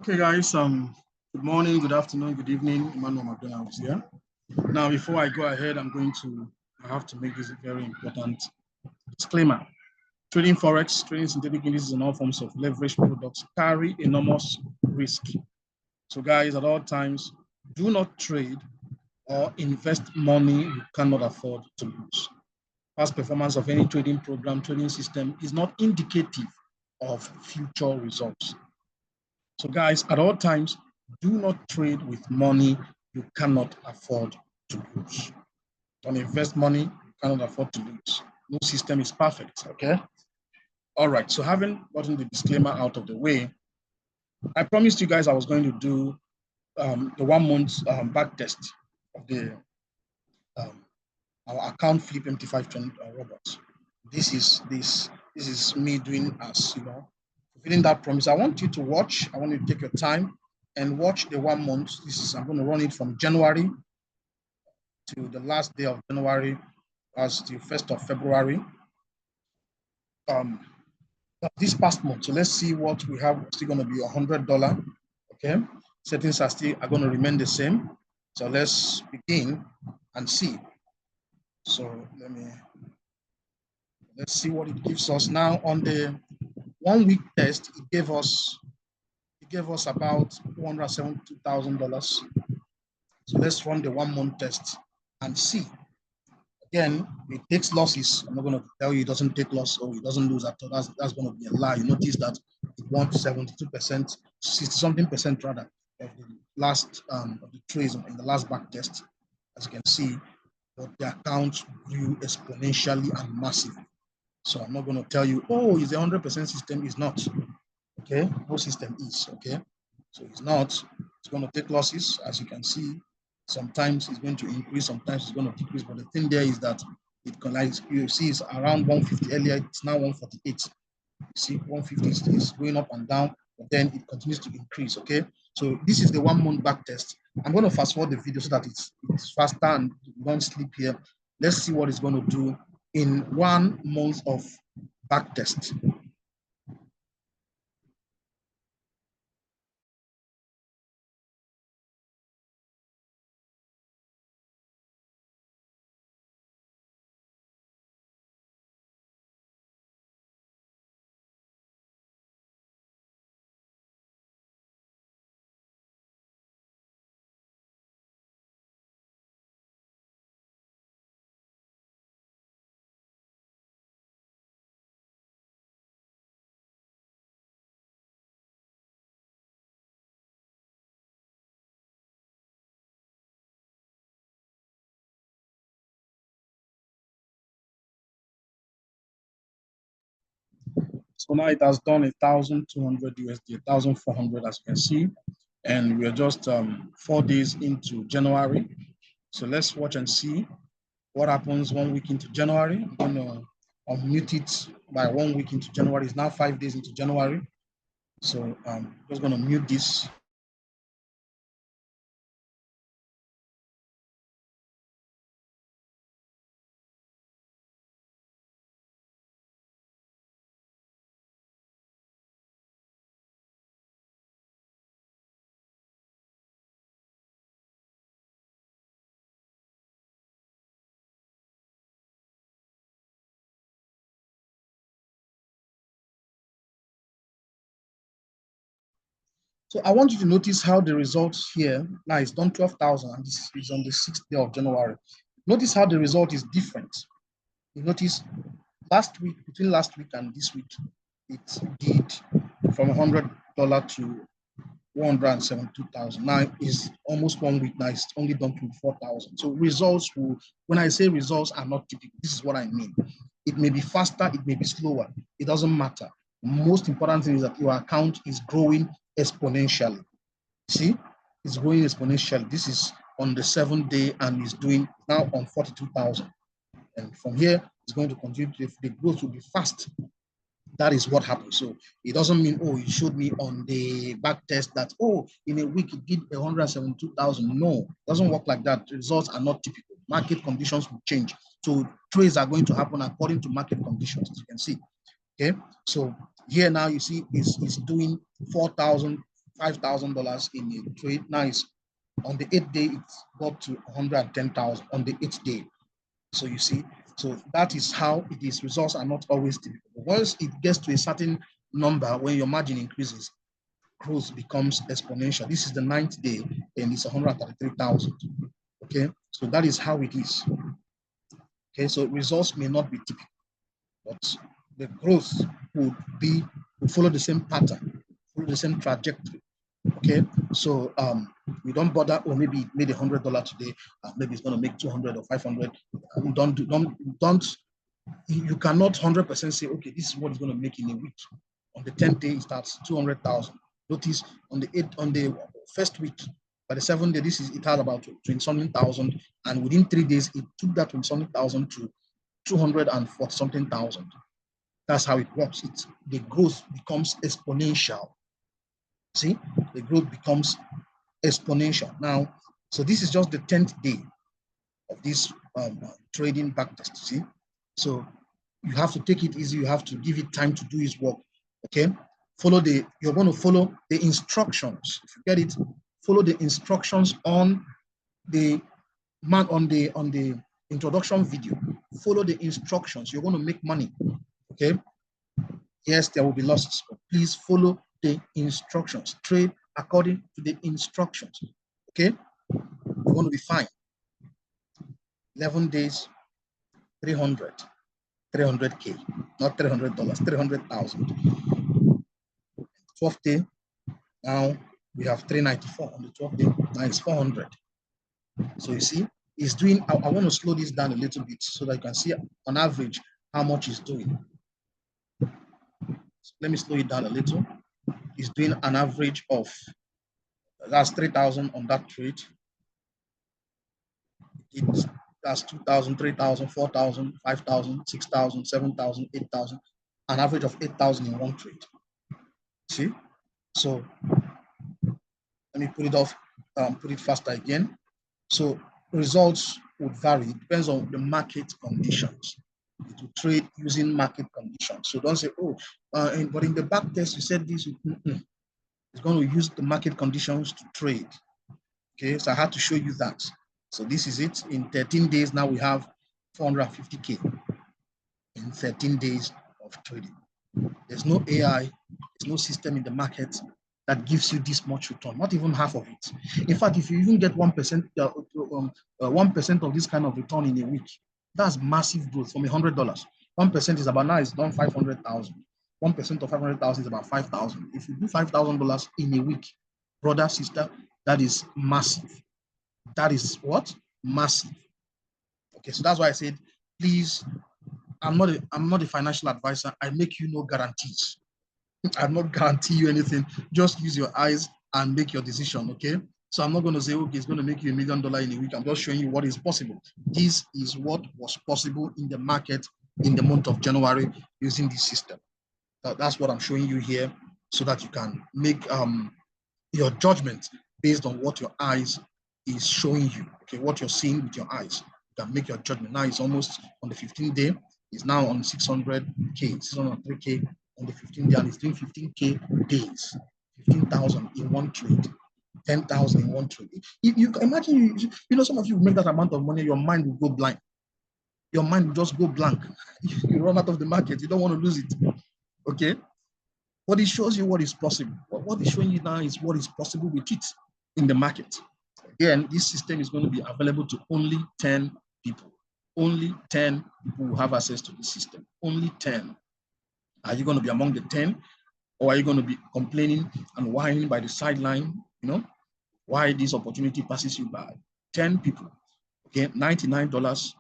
Okay, guys. Good morning, good afternoon, good evening. Emmanuel McDonald's here. Now, before I go ahead, I have to make this a very important disclaimer. Trading forex, trading synthetic indices, and all forms of leverage products carry enormous risk. So, guys, at all times, do not trade or invest money you cannot afford to lose. Past performance of any trading program, trading system is not indicative of future results. So guys, at all times, do not trade with money you cannot afford to lose. Don't invest money you cannot afford to lose. No system is perfect, okay? All right, so having gotten the disclaimer out of the way, I promised you guys I was going to do the 1 month back test of the our account flip MT5 robots. This is me doing as fulfilling that promise. I want you to watch. I want you to take your time and watch the 1 month. I'm going to run it from January to the last day of January, as the 1st of February. This past month. So let's see what we have. Still going to be $100. Okay, settings are going to remain the same. So let's begin and see. So let's see what it gives us now. On the 1 week test, it gave us about $272,000. So let's run the 1 month test and see. Again, it takes losses. I'm not going to tell you it doesn't take loss or it doesn't lose at all. That's going to be a lie. You notice that it won 72%, 60-something% rather, of the last of the trades in the last back test, as you can see. But the account grew exponentially and massively. So I'm not going to tell you, oh, it's a 100% system. It's not. Okay, no system is. Okay, so it's not. It's going to take losses, as you can see. Sometimes it's going to increase, sometimes it's going to decrease. But the thing there is that it can, like you see, it's around 150 earlier. It's now 148. You see, 150 is going up and down, but then it continues to increase. Okay, so this is the 1 month back test. I'm going to fast forward the video so that it's faster and you don't sleep here. Let's see what it's going to do in 1 month of back test. So now it has done 1,200 USD, 1,400 as you can see. And we are just 4 days into January. So let's watch and see what happens 1 week into January. I'm going to unmute it by 1 week into January. It's now 5 days into January. So I'm just going to mute this. So I want you to notice how the results here, now it's done 12,000 and this is on the 6th day of January. Notice how the result is different. You notice between last week and this week, it did from $100 to 172,000. Now is almost 1 week now, it's only done 24,000. So results when I say results are not typical, this is what I mean. It may be faster, it may be slower, it doesn't matter. Most important thing is that your account is growing exponentially. See, it's growing exponentially. This is on the 7th day and is doing now on 42,000. And from here, it's going to continue. The growth will be fast. That is what happens. So it doesn't mean, oh, you showed me on the back test that, oh, in a week it did 172,000. No, it doesn't work like that. The results are not typical. Market conditions will change. So trades are going to happen according to market conditions, as you can see. Okay, so here now you see it's doing 4,000 $5,000 in a trade. Now it's on the 8th day, it's got to 110,000 on the 8th day. So you see, so that is how it is. Results are not always typical. Once it gets to a certain number, when your margin increases, growth becomes exponential. This is the 9th day, and it's 133,000. Okay, so that is how it is. Okay, so results may not be typical, but the growth would follow the same pattern, follow the same trajectory. Okay, so we don't bother. Or maybe it made $100 today. Maybe it's going to make 200 or 500. Don't. You cannot 100% say, okay, this is what it's going to make in a week. On the 10th day, it starts 200,000. Notice on the first week, by the 7th day, it had about 20-something thousand, and within 3 days, it took that 20-something thousand to 240-something thousand. That's how it works. The growth becomes exponential. See, the growth becomes exponential. Now, so this is just the 10th day of this trading backtest. See, so you have to take it easy. You have to give it time to do its work. Okay, you're going to follow the instructions. If you get it, follow the instructions on the introduction video. Follow the instructions. You're going to make money. Okay. Yes, there will be losses, but please follow the instructions. Trade according to the instructions. Okay, you're going to be fine. 11 days, 300K, not $300, 300,000. 12th day, now we have 394 on the 12th day. Now it's 400. So you see, it's doing. I want to slow this down a little bit so that you can see on average how much it's doing. So let me slow it down a little. It's doing an average of, that's 3,000 on that trade. That's 2,000, 3,000, 4,000, 5,000, 6,000, 7,000, 8,000, an average of 8,000 in one trade. See? So let me put it faster again. So results would vary. It depends on the market conditions. It will trade using market conditions. So don't say, oh, but in the back test, you said this. It's going to use the market conditions to trade. Okay, so I had to show you that. So this is it. In 13 days, now we have 450K in 13 days of trading. There's no AI, there's no system in the market that gives you this much return, not even half of it. In fact, if you even get 1%, 1% of this kind of return in a week, that's massive growth from $100. 1% is about, now it's done 500,000. 1% of 500,000 is about 5,000. If you do $5,000 in a week, brother, sister, that is massive. That is what? Massive. Okay, so that's why I said, please, I'm not a financial advisor. I make you no guarantees. I'm not guarantee you anything. Just use your eyes and make your decision, okay? So I'm not going to say, okay, it's going to make you $1 million in a week. I'm just showing you what is possible. This is what was possible in the market in the month of January using this system. That's what I'm showing you here so that you can make your judgment based on what your eyes is showing you, okay? What you're seeing with your eyes. You can make your judgment. Now it's almost on the 15th day. It's now on 600K, 603K on the 15th day, and it's doing 15K days, 15,000 in one trade, 10,000 in one trade. If you imagine, you know, some of you make that amount of money, your mind will go blank. Your mind will just go blank. You run out of the market. You don't want to lose it. Okay? But it shows you what is possible. What it's showing you now is what is possible with it in the market. Again, this system is going to be available to only 10 people. Only 10 people will have access to this system. Only 10. Are you going to be among the 10? Or are you going to be complaining and whining by the sideline, you know, why this opportunity passes you by? 10 people. Okay, $99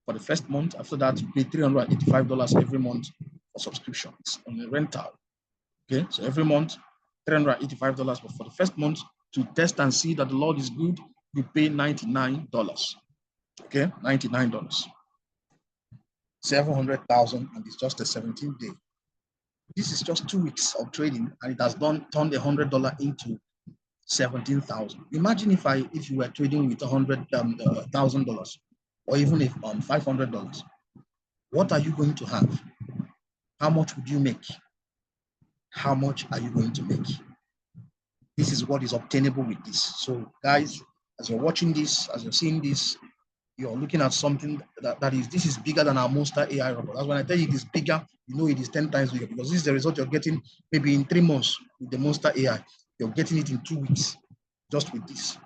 for the first month. After that, you pay $385 every month for subscriptions on the rental. Okay, so every month, $385. But for the first month, to test and see that the Lord is good, you pay $99. Okay, $99. 700,000, and it's just a 17th day. This is just 2 weeks of trading, and it has turned $100 into 17,000. Imagine if you were trading with $100,000, or even if $500. What are you going to have? How much would you make? How much are you going to make? This is what is obtainable with this. So guys, as you're watching this, as you're seeing this, you're looking at something this is bigger than our Monster AI robot. That's when I tell you it is bigger, you know it is 10 times bigger, because this is the result you're getting maybe in 3 months with the Monster AI. You're getting it in 2 weeks just with this.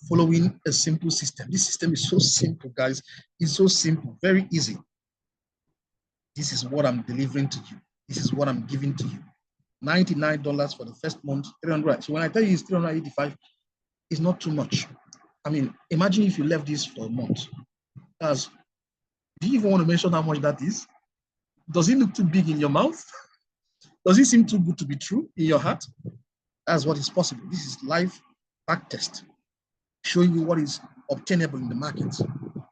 Following a simple system. This system is so simple, guys. It's so simple, very easy. This is what I'm delivering to you. This is what I'm giving to you. $99 for the first month, 300. So when I tell you it's 385, it's not too much. I mean, imagine if you left this for a month. Do you even want to mention how much that is? Does it look too big in your mouth? Does it seem too good to be true in your heart? That's what is possible. This is live back test, showing you what is obtainable in the market.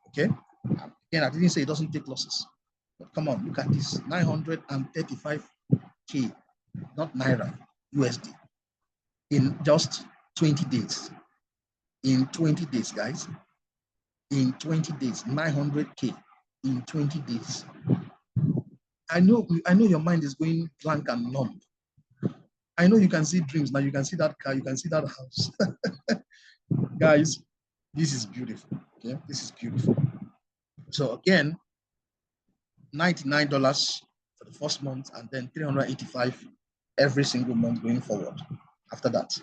Okay. Again, I didn't say it doesn't take losses, but come on, look at this: 935K, not Naira, USD, in just 20 days. In 20 days, guys. In 20 days, 900K in 20 days. I know your mind is going blank and numb. I know you can see dreams now. You can see that car. You can see that house. Guys, this is beautiful. Okay, this is beautiful. So again, $99 for the first month, and then $385 every single month going forward. After that,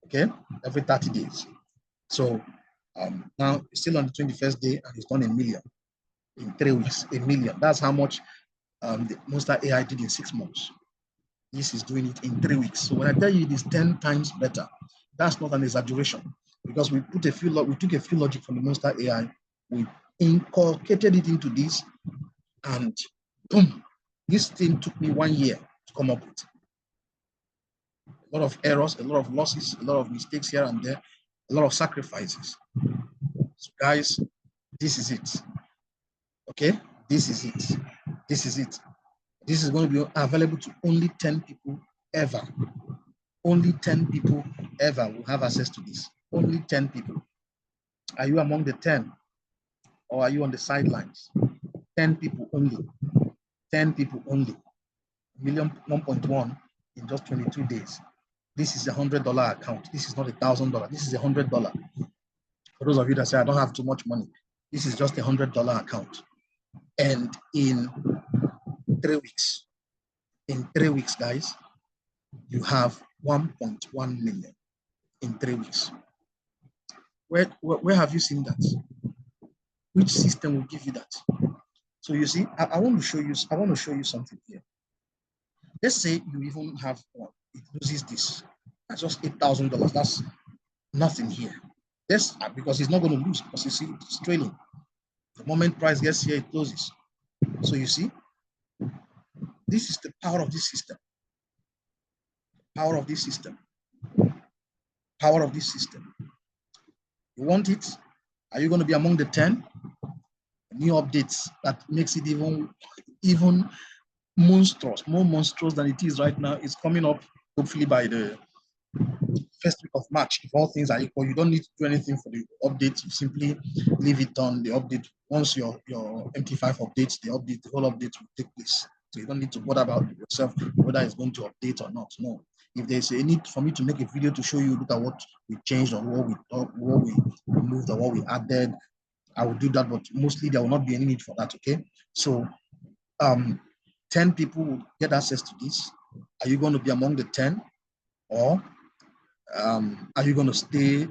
okay, every 30 days. So now it's still on the 21st day, and it's done $1 million in 3 weeks. $1 million. That's how much the Monster AI did in 6 months. This is doing it in 3 weeks. So when I tell you it is 10 times better, that's not an exaggeration, because we took a few logic from the Monster AI, we inculcated it into this, and boom, this thing took me 1 year to come up with. A lot of errors, a lot of losses, a lot of mistakes here and there, a lot of sacrifices. So guys, this is it. Okay, this is it. This is it. This is going to be available to only 10 people ever. Only 10 people ever will have access to this. Only 10 people. Are you among the 10? Or are you on the sidelines? 10 people only. 10 people only. 1.1 in just 22 days. This is $100 account. This is not $1,000. This is $100. For those of you that say, I don't have too much money, this is just $100 account. And in 3 weeks, guys, you have 1.1 million in 3 weeks. Where have you seen that? Which system will give you that? So you see, I want to show you something here. Let's say you even have one, it loses this. That's just $8,000. That's nothing here. Yes, because it's not going to lose, because you see it's trailing. The moment price gets here, it closes. So you see, this is the power of this system. Power of this system. Power of this system. You want it? Are you going to be among the 10? New updates that makes it even monstrous, more monstrous than it is right now. It's coming up hopefully by the first week of March. If all things are equal, you don't need to do anything for the update. You simply leave it on the update. Once your MT5 updates, the whole update will take place. So you don't need to bother about yourself whether it's going to update or not. No. If there's a need for me to make a video to show you, look at what we changed or what we removed or what we added, I will do that, but mostly there will not be any need for that. Okay. So 10 people will get access to this. Are you going to be among the 10, or are you going to stay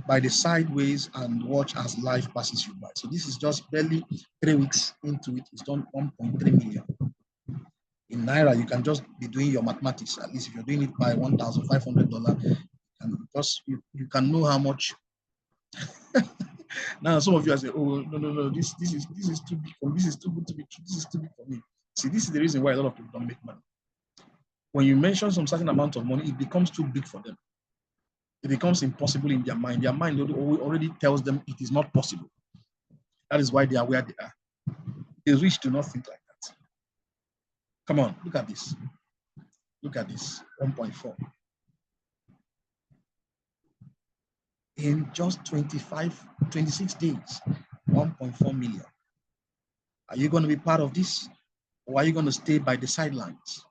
by the sideways and watch as life passes you by? So this is just barely 3 weeks into it. It's done 1.3 million. In Naira, you can just be doing your mathematics. At least if you're doing it by $1,500, and because you can know how much. Now some of you are saying, "Oh no, this is too big for me. This is too good to be true. This is too big for me." See, this is the reason why a lot of people don't make money. When you mention some certain amount of money, it becomes too big for them. It becomes impossible in their mind. Their mind already tells them it is not possible. That is why they are where they are. The rich do not think like that. Come on, look at this. Look at this, 1.4. In just 26 days, 1.4 million. Are you going to be part of this? Or are you going to stay by the sidelines?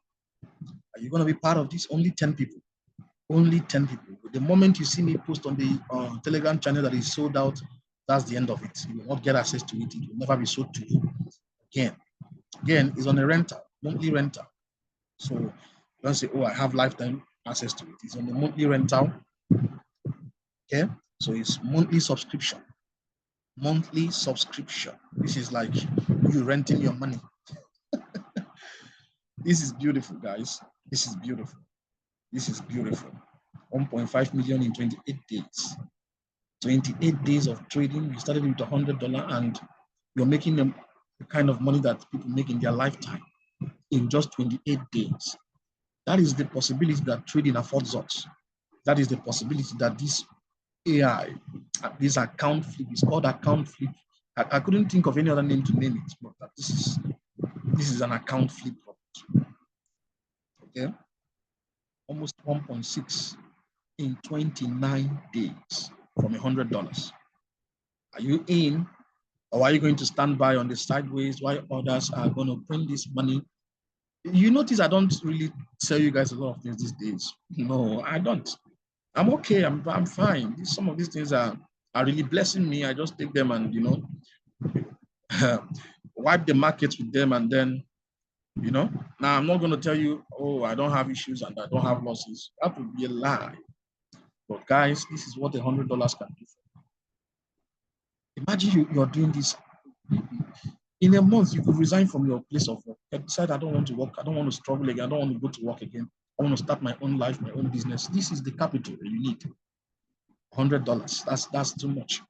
Are you going to be part of this? Only 10 people. Only 10 people. The moment you see me post on the Telegram channel that is sold out, that's the end of it. You will not get access to it. It will never be sold to you again. Again, it's on a rental, monthly rental. So don't say, oh, I have lifetime access to it. It's on a monthly rental. Okay. So it's monthly subscription. Monthly subscription. This is like you renting your money. This is beautiful, guys. This is beautiful. This is beautiful. 1.5 million in 28 days. 28 days of trading. You started with $100 and you're making the kind of money that people make in their lifetime in just 28 days. That is the possibility that trading affords us. That is the possibility that this AI, this account flip, is called account flip. I couldn't think of any other name to name it, but this is an account flip product. Okay, almost 1.6 in 29 days from $100. Are you in, or are you going to stand by on the sideways while others are going to print this money? You notice I don't really tell you guys a lot of things these days. No, I don't. I'm okay. I'm fine. Some of these things are really blessing me. I just take them and wipe the markets with them, and then now I'm not going to tell you, oh, I don't have issues and I don't have losses. That would be a lie. But guys, this is what $100 can do. Imagine you're doing this. In a month, you could resign from your place of work. I decide I don't want to work. I don't want to struggle again. I don't want to go to work again. I want to start my own life, my own business. This is the capital that you need. $100. That's too much.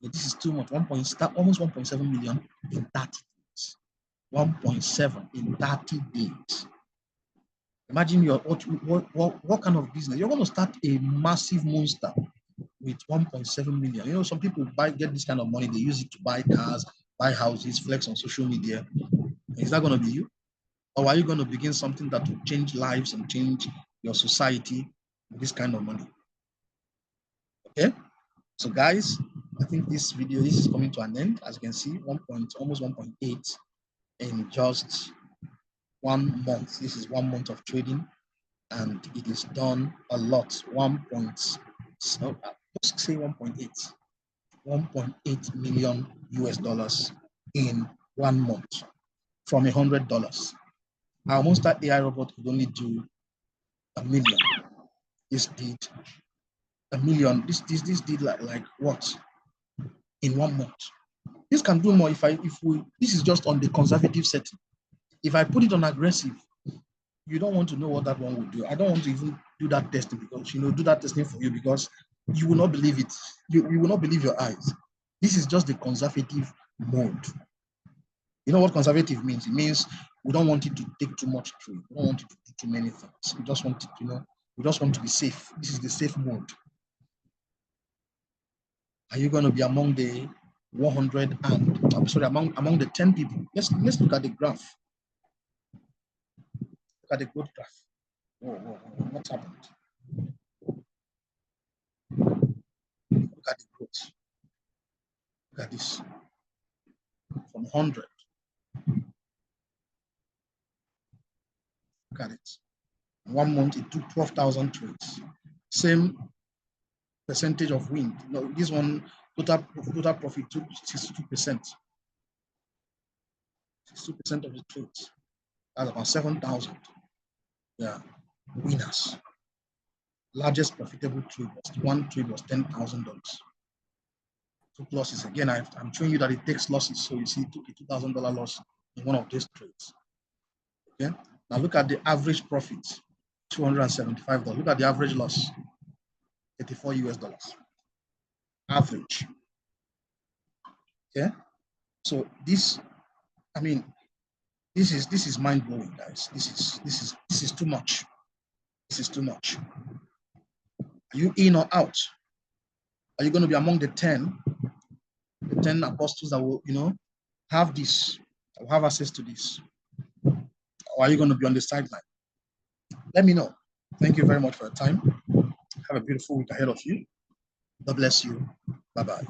This is too much. Almost 1.7 million in 30 days. 1.7 in 30 days. Imagine what kind of business. You're going to start a massive monster with 1.7 million. Some people get this kind of money. They use it to buy cars, buy houses, flex on social media. Is that going to be you? Or are you going to begin something that will change lives and change your society with this kind of money? Okay. So guys, I think this is coming to an end. As you can see, almost 1.8 in just 1 month. This is 1 month of trading, and it is done a lot. Let's say 1.8 million US dollars in 1 month from $100. Our monster AI robot could only do 1 million. This did 1 million. This did like what in 1 month? This can do more this is just on the conservative setting. If I put it on aggressive, you don't want to know what that one will do. I don't want to even do that testing because do that testing for you because you will not believe it. You will not believe your eyes. This is just the conservative mode. You know what conservative means? It means we don't want it to take too much trade. We don't want it to do too many things. We just want it, we just want to be safe. This is the safe mode. Are you going to be among the 100 and among the 10 people? Let's look at the graph. Look at the growth graph. What happened? Look at the growth. Look at this. From 100. Look at it. In 1 month, it took 12,000 trades. Same percentage of win. This one, total profit took 62%. 62% of the trades. That's about 7,000. Yeah, winners. Largest profitable trade one trade was $10,000. Took losses. Again, I'm showing you that it takes losses. So you see, it took a $2,000 loss in one of these trades. Okay. Now look at the average profit, $275. Look at the average loss, $84 US. Average. Okay. So this is mind blowing, guys. This is too much. This is too much. Are you in or out? Are you going to be among the 10 apostles that will, have this, will have access to this? Or are you going to be on the sideline? Let me know. Thank you very much for your time. Have a beautiful week ahead of you. God bless you. Bye-bye.